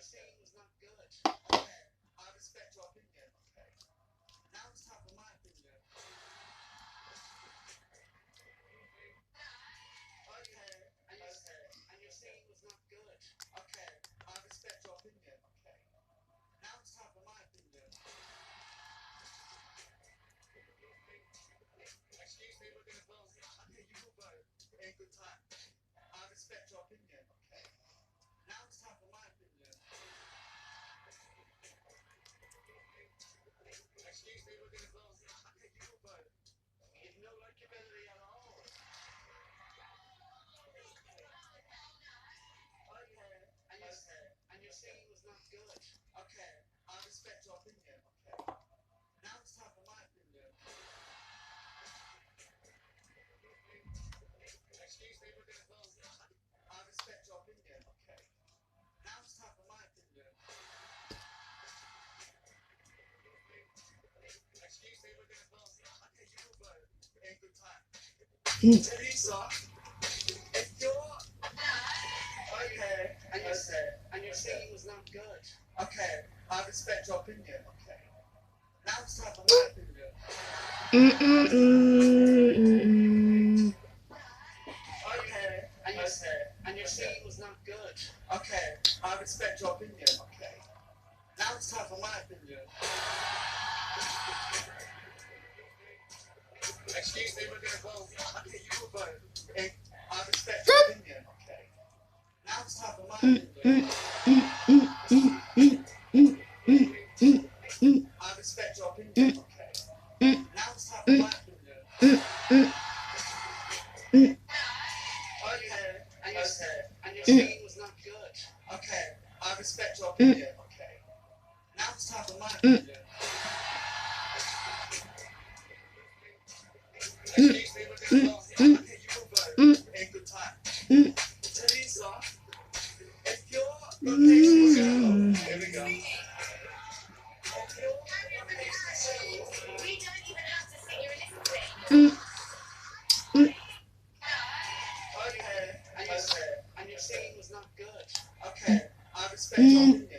saying was not good. Okay, I respect your opinion. Okay. Now it's time for my opinion. Okay, and you're saying was not good. Okay, I respect your opinion. Okay. Now it's time for my opinion. Excuse me, we're gonna vote. Okay, you will vote in good time. I respect your opinion. Okay. Now it's time for my opinion. Excuse me, we're gonna vote. Okay, you will vote. You've no likability at all. Okay, and you're saying was not good. Okay, I respect your opinion. Okay. Now it's time for my opinion. Excuse me, we're gonna vote. I respect your opinion. Okay. Now it's time for my opinion. Excuse me, we're gonna vote. Okay, you will vote in good time. Teresa, if you're okay, and you're saying was not good. Okay, I respect your opinion. Okay. Now it's time for my opinion. Okay, and you're saying was not good. Okay, I respect your opinion. Okay. Now it's time for my opinion. Excuse me, we're gonna vote. Okay, you will vote. I respect your opinion. Okay. Now it's time for my opinion. I respect your opinion. Okay. Now it's time for my opinion. Okay, and you're saying was not good. Okay, I respect your opinion. Okay. Now it's time for my opinion. Excuse me, we're gonna vote. Okay, you will vote in good time. Teresa, if you're okay, we're gonna vote. Here we go. If you're okay, We don't even have to sing your list. and you're saying was not good. Okay, I respect your opinion.